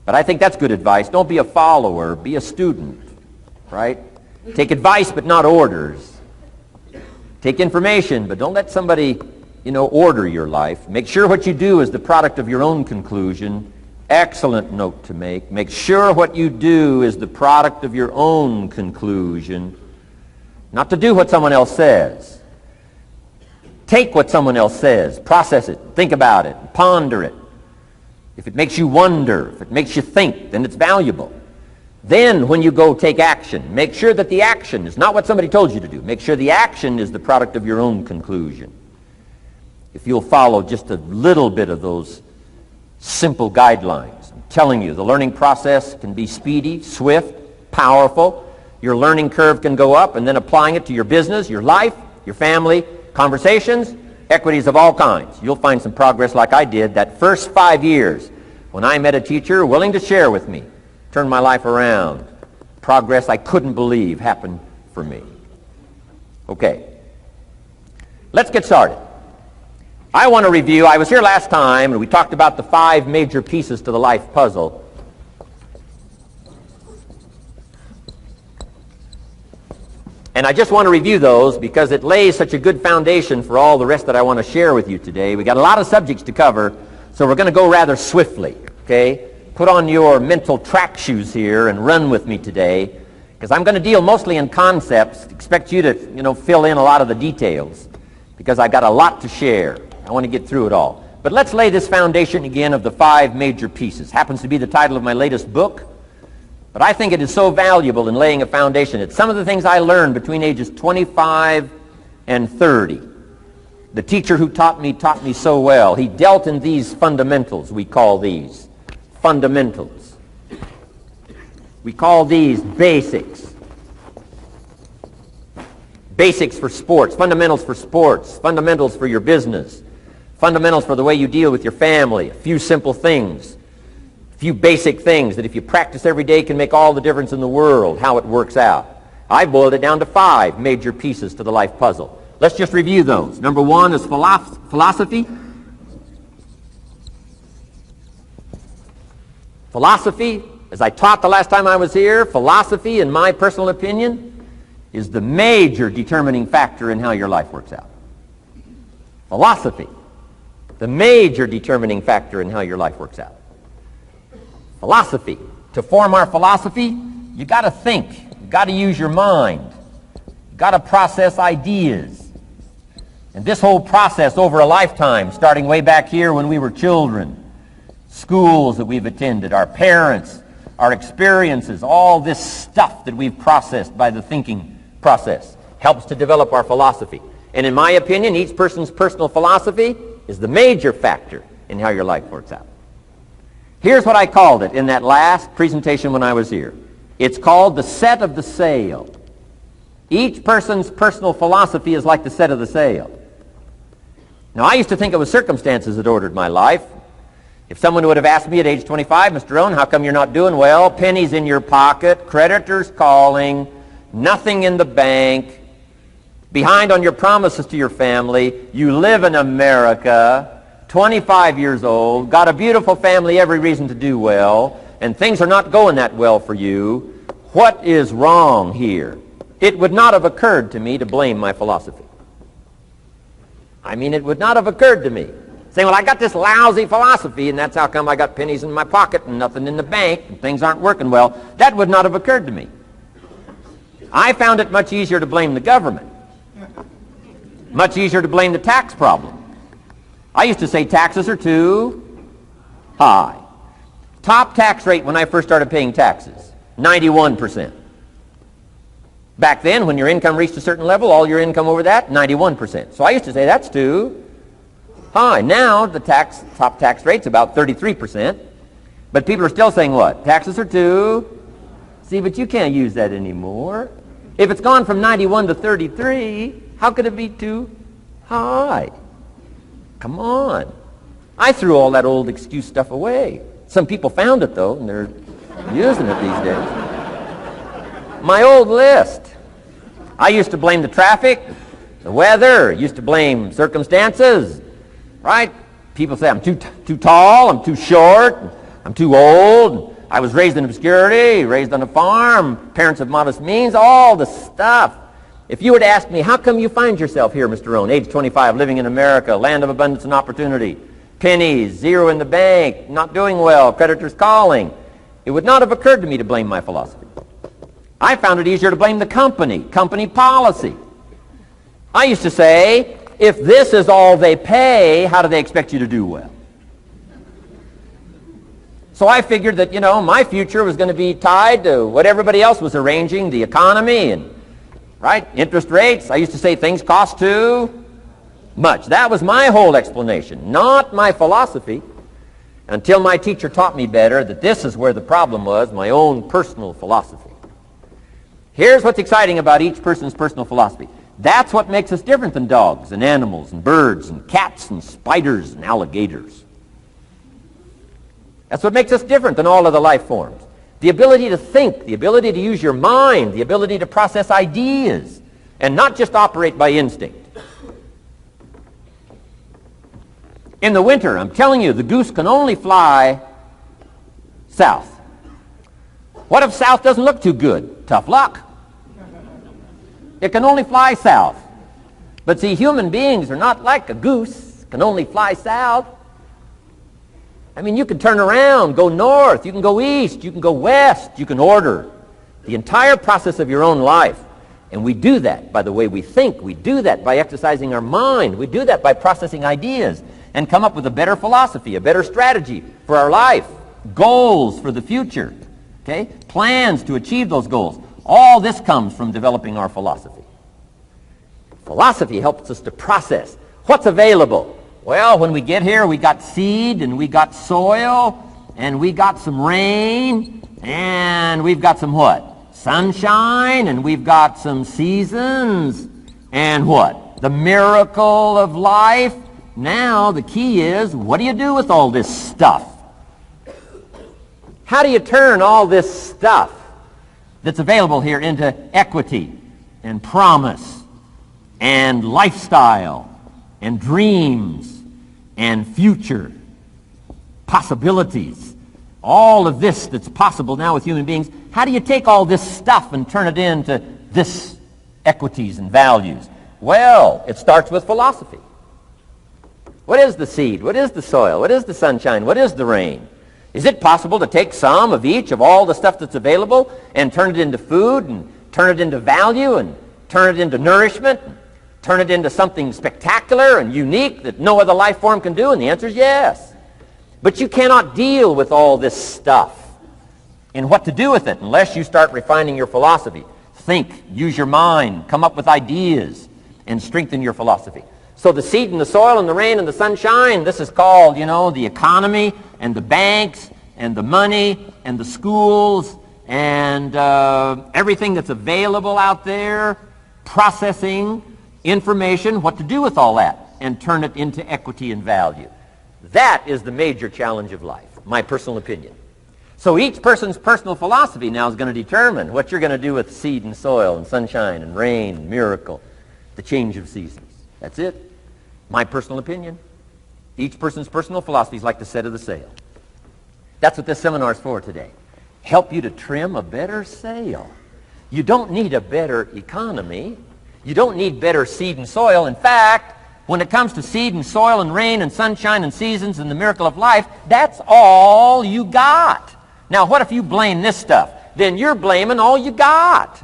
But I think that's good advice. Don't be a follower, be a student, right? Take advice but not orders. Take information, but don't let somebody, order your life. Make sure what you do is the product of your own conclusion. Excellent note to make. Make sure what you do is the product of your own conclusion. Not to do what someone else says. Take what someone else says, process it, think about it, ponder it. If it makes you wonder, if it makes you think, then it's valuable. Then when you go take action, make sure that the action is not what somebody told you to do. Make sure the action is the product of your own conclusion. If you'll follow just a little bit of those simple guidelines, I'm telling you, the learning process can be speedy, swift, powerful. Your learning curve can go up, and then applying it to your business, your life, your family, conversations, equities of all kinds. You'll find some progress like I did that first 5 years when I met a teacher willing to share with me, turned my life around. Progress I couldn't believe happened for me. Okay, let's get started. I want to review, I was here last time and we talked about the 5 major pieces to the life puzzle. And I just want to review those because it lays such a good foundation for all the rest that I want to share with you today. We got a lot of subjects to cover, so we're going to go rather swiftly, okay? Put on your mental track shoes here and run with me today, because I'm going to deal mostly in concepts. Expect you to, fill in a lot of the details, because I've got a lot to share. I want to get through it all. But let's lay this foundation again of the 5 major pieces. Happens to be the title of my latest book. But I think it is so valuable in laying a foundation. It's some of the things I learned between ages 25 and 30. The teacher who taught me so well. He dealt in these fundamentals, we call these. Fundamentals. We call these basics. Basics for sports, fundamentals for sports, fundamentals for your business, fundamentals for the way you deal with your family, a few simple things. Few basic things that if you practice every day can make all the difference in the world, how it works out. I boiled it down to 5 major pieces to the life puzzle. Let's just review those. Number 1 is philosophy. Philosophy, as I taught the last time I was here, philosophy, in my personal opinion, is the major determining factor in how your life works out. Philosophy, the major determining factor in how your life works out. Philosophy. To form our philosophy, you got to think. You got to use your mind. You got to process ideas. And this whole process over a lifetime, starting way back here when we were children, schools that we've attended, our parents, our experiences, all this stuff that we've processed by the thinking process helps to develop our philosophy. And in my opinion, each person's personal philosophy is the major factor in how your life works out. Here's what I called it in that last presentation when I was here. It's called the set of the sail. Each person's personal philosophy is like the set of the sail. Now, I used to think it was circumstances that ordered my life. If someone would have asked me at age 25, Mr. Rohn, how come you're not doing well? Pennies in your pocket, creditors calling, nothing in the bank, behind on your promises to your family, you live in America, 25 years old, got a beautiful family, every reason to do well, and things are not going that well for you. What is wrong here? It would not have occurred to me to blame my philosophy. I mean, it would not have occurred to me. Saying, well, I got this lousy philosophy, and that's how come I got pennies in my pocket and nothing in the bank, and things aren't working well. That would not have occurred to me. I found it much easier to blame the government. Much easier to blame the tax problem. I used to say taxes are too high. Top tax rate when I first started paying taxes, 91%. Back then, when your income reached a certain level, all your income over that, 91%. So I used to say that's too high. Now the top tax rate's about 33%. But people are still saying what? Taxes are too. See, but you can't use that anymore. If it's gone from 91 to 33, how could it be too high? Come on. I threw all that old excuse stuff away. Some people found it, though, and they're using it these days. My old list. I used to blame the traffic, the weather, used to blame circumstances, right? People say I'm too tall, I'm too short, I'm too old, I was raised in obscurity, raised on a farm, parents of modest means, all the stuff. If you were to ask me, how come you find yourself here, Mr. Rohn, age 25, living in America, land of abundance and opportunity, pennies, zero in the bank, not doing well, creditors calling, it would not have occurred to me to blame my philosophy. I found it easier to blame the company policy. I used to say, if this is all they pay, how do they expect you to do well? So I figured that, my future was going to be tied to what everybody else was arranging, the economy and, right, interest rates. I used to say things cost too much. That was my whole explanation, not my philosophy, until my teacher taught me better that this is where the problem was, my own personal philosophy. Here's what's exciting about each person's personal philosophy. That's what makes us different than dogs and animals and birds and cats and spiders and alligators. That's what makes us different than all of the life forms. The ability to think, the ability to use your mind, the ability to process ideas, and not just operate by instinct. In the winter, I'm telling you, the goose can only fly south. What if south doesn't look too good? Tough luck. It can only fly south. But see, human beings are not like a goose, can only fly south. I mean, you can turn around, go north, you can go east, you can go west, you can order the entire process of your own life. And we do that by the way we think. We do that by exercising our mind. We do that by processing ideas and come up with a better philosophy, a better strategy for our life, goals for the future, okay? Plans to achieve those goals. All this comes from developing our philosophy. Philosophy helps us to process what's available. Well, when we get here, we got seed, and we got soil, and we got some rain, and we've got some what? Sunshine, and we've got some seasons, and what? The miracle of life. Now, the key is, what do you do with all this stuff? How do you turn all this stuff that's available here into equity and promise and lifestyle and dreams and future possibilities? All of this that's possible now with human beings, how do you take all this stuff and turn it into this equities and values? Well, it starts with philosophy. What is the seed? What is the soil? What is the sunshine? What is the rain? Is it possible to take some of each of all the stuff that's available and turn it into food and turn it into value and turn it into nourishment and turn it into something spectacular and unique that no other life form can do? And the answer is yes. But you cannot deal with all this stuff and what to do with it unless you start refining your philosophy. Think, use your mind, come up with ideas, and strengthen your philosophy. So the seed and the soil and the rain and the sunshine, this is called, the economy and the banks and the money and the schools and everything that's available out there, processing information, what to do with all that, and turn it into equity and value. That is the major challenge of life, my personal opinion. So each person's personal philosophy now is going to determine what you're going to do with seed and soil and sunshine and rain and miracle, the change of seasons. That's it. My personal opinion. Each person's personal philosophy is like the set of the sail. That's what this seminar is for today. Help you to trim a better sail. You don't need a better economy. You don't need better seed and soil. In fact, when it comes to seed and soil and rain and sunshine and seasons and the miracle of life, that's all you got. Now, what if you blame this stuff? Then you're blaming all you got.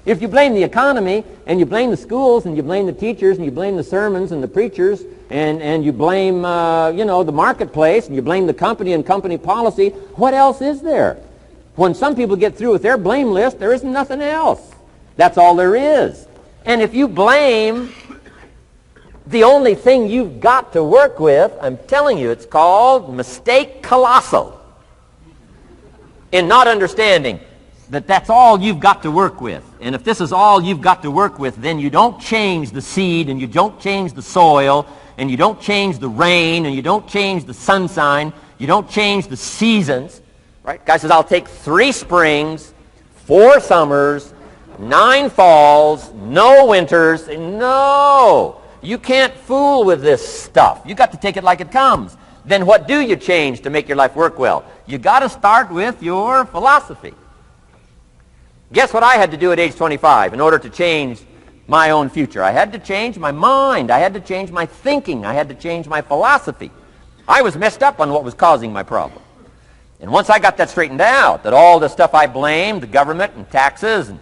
If you blame the economy, and you blame the schools, and you blame the teachers, and you blame the sermons and the preachers, and you blame, the marketplace, and you blame the company and company policy, what else is there? When some people get through with their blame list, there isn't nothing else. That's all there is. And if you blame the only thing you've got to work with, I'm telling you, it's called mistake colossal in not understanding that that's all you've got to work with. And if this is all you've got to work with, then you don't change the seed, and you don't change the soil, and you don't change the rain, and you don't change the sunshine, you don't change the seasons. Right? Guy says, I'll take 3 springs, 4 summers, 9 falls, no winters. No! You can't fool with this stuff. You've got to take it like it comes. then what do you change to make your life work well? You got to start with your philosophy. Guess what I had to do at age 25 in order to change my own future? I had to change my mind. I had to change my thinking. I had to change my philosophy. I was messed up on what was causing my problem. And once I got that straightened out, that all the stuff I blamed, the government and taxes and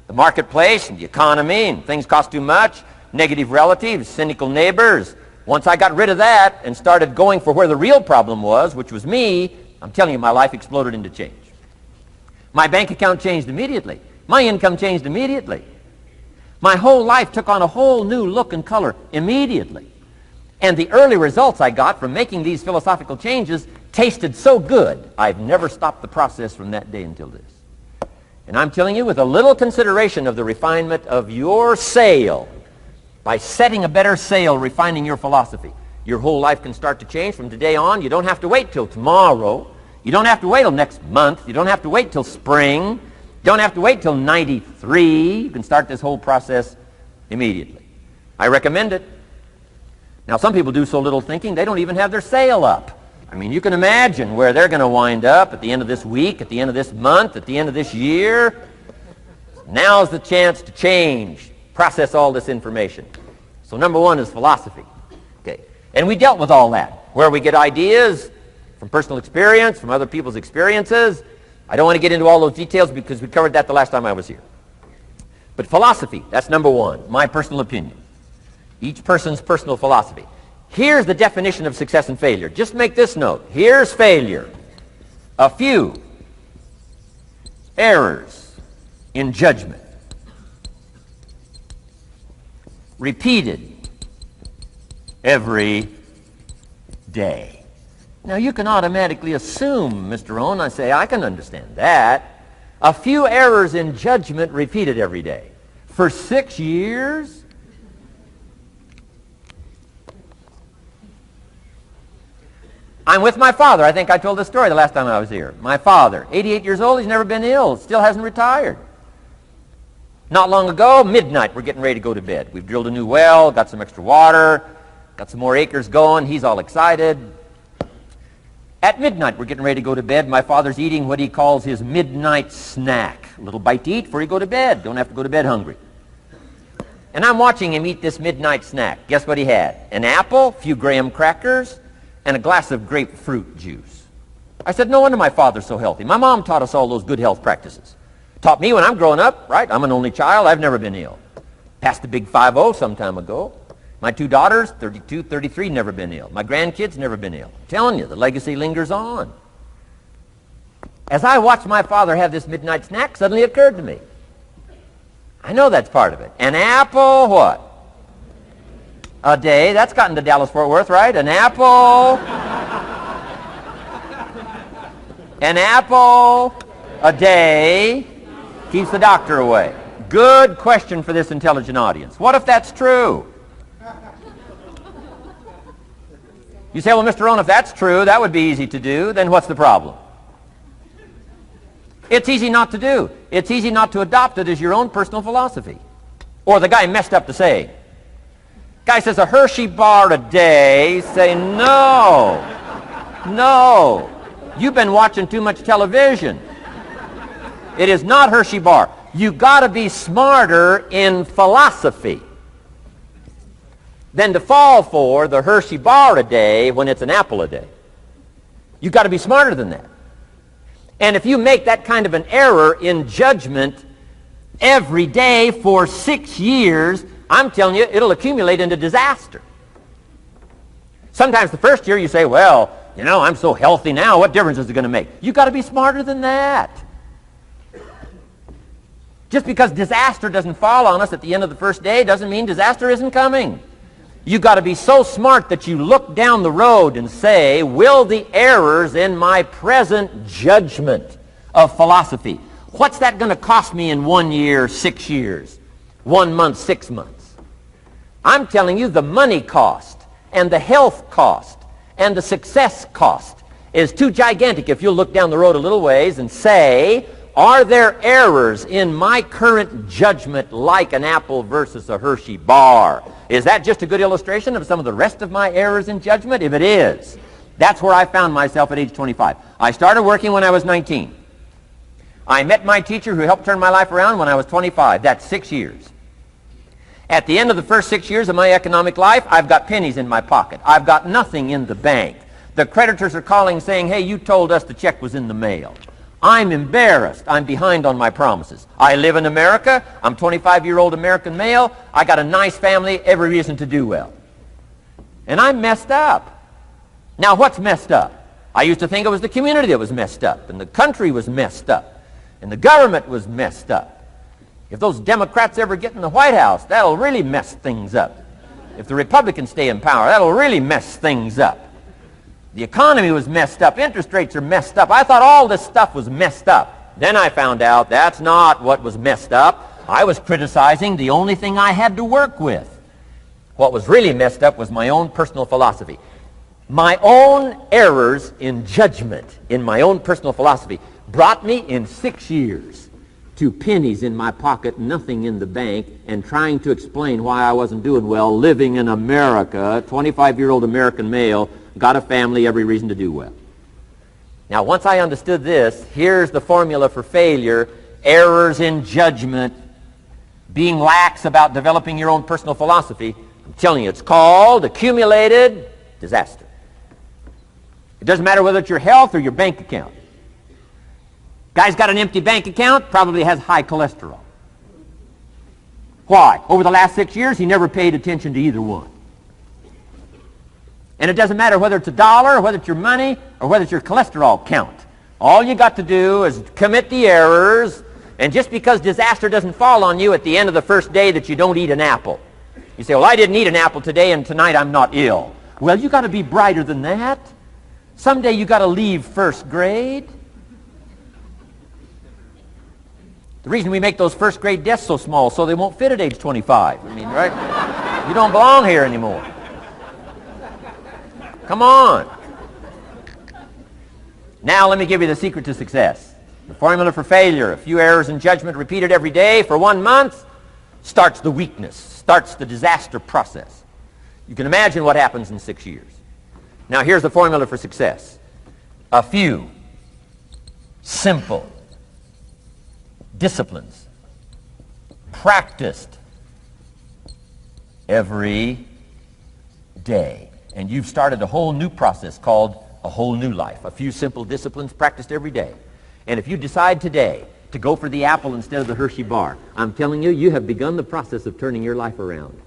the marketplace and the economy and things cost too much, negative relatives, cynical neighbors, once I got rid of that and started going for where the real problem was, which was me, I'm telling you, my life exploded into change. My bank account changed immediately. My income changed immediately. My whole life took on a whole new look and color immediately. And the early results I got from making these philosophical changes tasted so good, I've never stopped the process from that day until this. And I'm telling you, with a little consideration of the refinement of your sail, by setting a better sail, refining your philosophy, your whole life can start to change from today on. You don't have to wait till tomorrow. You don't have to wait till next month. You don't have to wait till spring. You don't have to wait till 93. You can start this whole process immediately. I recommend it. Now, some people do so little thinking, they don't even have their sail up. I mean, you can imagine where they're going to wind up at the end of this week, at the end of this month, at the end of this year. Now's the chance to change, process all this information. So number one is philosophy. Okay. And we dealt with all that, where we get ideas from personal experience, from other people's experiences. I don't want to get into all those details because we covered that the last time I was here. But philosophy, that's number one, my personal opinion. Each person's personal philosophy. Here's the definition of success and failure. Just make this note. Here's failure. A few errors in judgment. Repeated every day. Now you can automatically assume, Mr. Rohn, I say, I can understand that. A few errors in judgment repeated every day. For 6 years? I'm with my father. I think I told this story the last time I was here. My father, 88 years old, he's never been ill, still hasn't retired. Not long ago, midnight, we're getting ready to go to bed. We've drilled a new well, got some extra water, got some more acres going. He's all excited. At midnight, we're getting ready to go to bed. My father's eating what he calls his midnight snack. A little bite to eat before you go to bed. Don't have to go to bed hungry. And I'm watching him eat this midnight snack. Guess what he had? An apple, a few graham crackers, and a glass of grapefruit juice. I said, no wonder my father's so healthy. My mom taught us all those good health practices. Taught me when I'm growing up, right? I'm an only child. I've never been ill. Passed the big 5-0 some time ago. My 2 daughters, 32, 33, never been ill. My grandkids, never been ill. I'm telling you, the legacy lingers on. As I watched my father have this midnight snack, suddenly it occurred to me. I know that's part of it. An apple, what? A day. That's gotten to Dallas-Fort Worth, right? An apple. An apple a day keeps the doctor away. Good question for this intelligent audience. What if that's true? You say, well, Mr. Rohn, if that's true, that would be easy to do. Then what's the problem? It's easy not to do. It's easy not to adopt it as your own personal philosophy. Or the guy messed up the saying. Guy says a Hershey bar a day. Say, no. No. You've been watching too much television. It is not Hershey bar. You got to be smarter in philosophy than to fall for the Hershey bar a day when it's an apple a day. You've got to be smarter than that. And if you make that kind of an error in judgment every day for 6 years, I'm telling you, it'll accumulate into disaster. Sometimes the first year you say, well, you know, I'm so healthy now, what difference is it going to make? You've got to be smarter than that. Just because disaster doesn't fall on us at the end of the first day doesn't mean disaster isn't coming. You've got to be so smart that you look down the road and say, will the errors in my present judgment of philosophy, what's that going to cost me in 1 year, 6 years, 1 month, 6 months? I'm telling you, the money cost and the health cost and the success cost is too gigantic if you'll look down the road a little ways and say, are there errors in my current judgment like an apple versus a Hershey bar? Is that just a good illustration of some of the rest of my errors in judgment? If it is, That's where I found myself at age 25. I started working when I was 19. I met my teacher who helped turn my life around when I was 25. That's 6 years. At the end of the first 6 years of my economic life, I've got pennies in my pocket. I've got nothing in the bank. The creditors are calling saying, hey, you told us the check was in the mail. I'm embarrassed. I'm behind on my promises. I live in America. I'm 25-year-old American male. I got a nice family, every reason to do well. And I'm messed up. Now, what's messed up? I used to think it was the community that was messed up, and the country was messed up, and the government was messed up. If those Democrats ever get in the White House, that'll really mess things up. If the Republicans stay in power, that'll really mess things up. The economy was messed up. Interest rates are messed up. I thought all this stuff was messed up. Then I found out that's not what was messed up. I was criticizing the only thing I had to work with. What was really messed up was my own personal philosophy. My own errors in judgment in my own personal philosophy brought me in 6 years to pennies in my pocket, nothing in the bank, and trying to explain why I wasn't doing well, living in America, 25-year-old American male, got a family, every reason to do well. Now, once I understood this, here's the formula for failure: errors in judgment, being lax about developing your own personal philosophy. I'm telling you, it's called accumulated disaster. It doesn't matter whether it's your health or your bank account. Guy's got an empty bank account, probably has high cholesterol. Why? Over the last 6 years, he never paid attention to either one. And it doesn't matter whether it's a dollar, or whether it's your money, or whether it's your cholesterol count. All you got to do is commit the errors, and just because disaster doesn't fall on you at the end of the first day that you don't eat an apple. You say, well, I didn't eat an apple today, and tonight I'm not ill. Well, you got to be brighter than that. Someday you got to leave first grade. The reason we make those first grade desks so small so they won't fit at age 25. I mean, right? You don't belong here anymore. Come on. Now let me give you the secret to success. The formula for failure: a few errors in judgment repeated every day for 1 month starts the weakness, starts the disaster process. You can imagine what happens in 6 years. Now here's the formula for success: a few simple disciplines practiced every day. And you've started a whole new process called a whole new life. A few simple disciplines practiced every day. And if you decide today to go for the apple instead of the Hershey bar, I'm telling you, you have begun the process of turning your life around.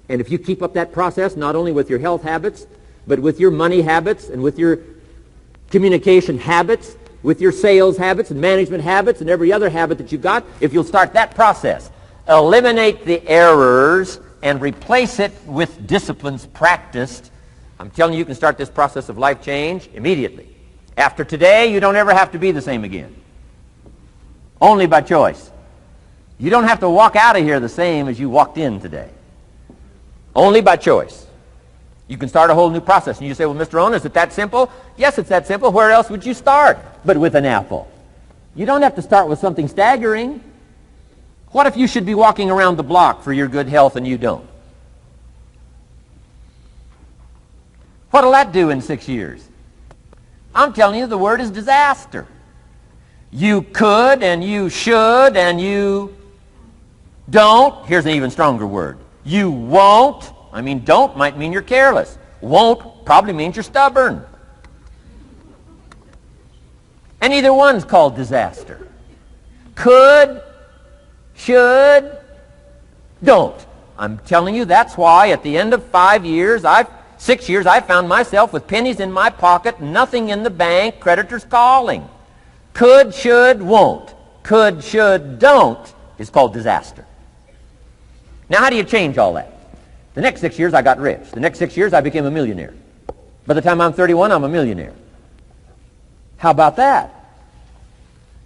And if you keep up that process, not only with your health habits, but with your money habits and with your communication habits, with your sales habits and management habits and every other habit that you've got, if you'll start that process, eliminate the errors and replace it with disciplines practiced, I'm telling you, you can start this process of life change immediately. After today, you don't ever have to be the same again. Only by choice. You don't have to walk out of here the same as you walked in today. Only by choice. You can start a whole new process. And you say, well, Mr. Rohn, is it that simple? Yes, it's that simple. Where else would you start but with an apple? You don't have to start with something staggering. What if you should be walking around the block for your good health and you don't? What'll that do in 6 years? I'm telling you, the word is disaster. You could and you should and you don't. Here's an even stronger word. You won't. I mean, don't might mean you're careless. Won't probably means you're stubborn. And either one's called disaster. Could, should, don't. I'm telling you, that's why at the end of 6 years, I found myself with pennies in my pocket, nothing in the bank, creditors calling. Could, should, won't. Could, should, don't is called disaster. Now, how do you change all that? The next 6 years, I got rich. The next 6 years, I became a millionaire. By the time I'm 31, I'm a millionaire. How about that?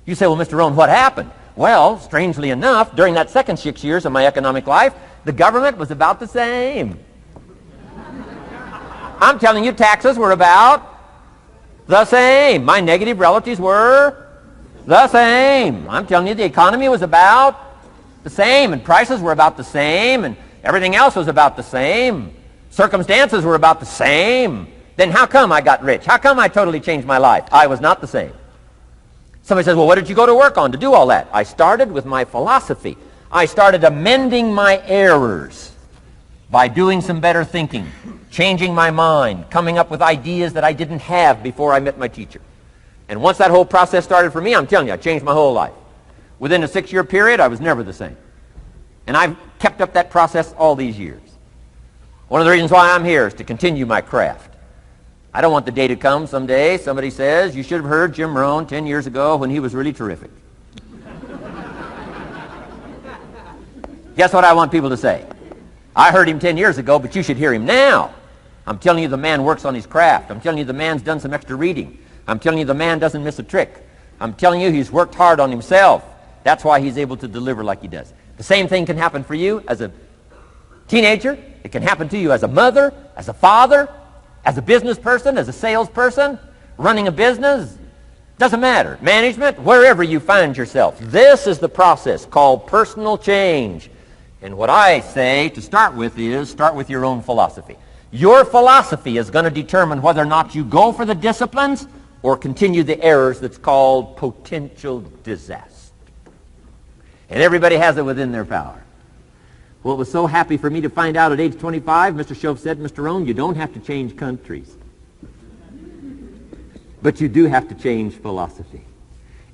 You say, well, Mr. Rohn, what happened? Well, strangely enough, during that second 6 years of my economic life, the government was about the same. I'm telling you, taxes were about the same. My negative relatives were the same. I'm telling you, the economy was about the same, and prices were about the same, and everything else was about the same. Circumstances were about the same. Then how come I got rich? How come I totally changed my life? I was not the same. Somebody says, well, what did you go to work on to do all that? I started with my philosophy. I started amending my errors by doing some better thinking, changing my mind, coming up with ideas that I didn't have before I met my teacher. And once that whole process started for me, I'm telling you, I changed my whole life. Within a 6-year period, I was never the same. And I've kept up that process all these years. One of the reasons why I'm here is to continue my craft. I don't want the day to come someday somebody says, you should have heard Jim Rohn 10 years ago when he was really terrific. Guess what I want people to say? I heard him 10 years ago, but you should hear him now. I'm telling you the man works on his craft. I'm telling you the man's done some extra reading. I'm telling you the man doesn't miss a trick. I'm telling you he's worked hard on himself. That's why he's able to deliver like he does. The same thing can happen for you as a teenager. It can happen to you as a mother, as a father, as a business person, as a salesperson, running a business. Doesn't matter. Management, wherever you find yourself. This is the process called personal change. And what I say to start with is start with your own philosophy. Your philosophy is going to determine whether or not you go for the disciplines or continue the errors that's called potential disaster. And everybody has it within their power. Well, it was so happy for me to find out at age 25, Mr. Shoaff said, Mr. Rohn, you don't have to change countries. But you do have to change philosophy.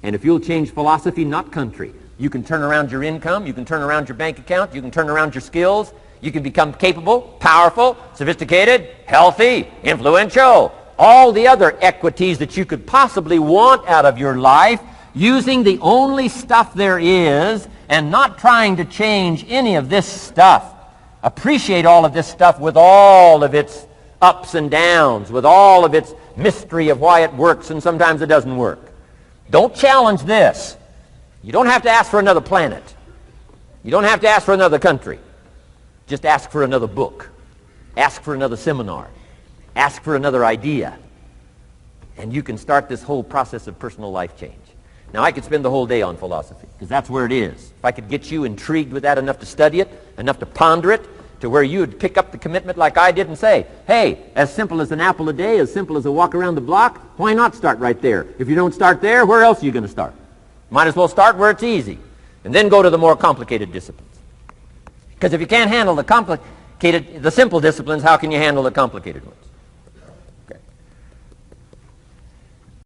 And if you'll change philosophy, not country, you can turn around your income, you can turn around your bank account, you can turn around your skills, you can become capable, powerful, sophisticated, healthy, influential, all the other equities that you could possibly want out of your life using the only stuff there is and not trying to change any of this stuff. Appreciate all of this stuff with all of its ups and downs, with all of its mystery of why it works and sometimes it doesn't work. Don't challenge this. You don't have to ask for another planet. You don't have to ask for another country. Just ask for another book. Ask for another seminar. Ask for another idea. And you can start this whole process of personal life change. Now, I could spend the whole day on philosophy, because that's where it is. If I could get you intrigued with that enough to study it, enough to ponder it, to where you would pick up the commitment like I did and say, hey, as simple as an apple a day, as simple as a walk around the block, why not start right there? If you don't start there, where else are you going to start? Might as well start where it's easy, and then go to the more complicated disciplines. Because if you can't handle the simple disciplines, how can you handle the complicated ones?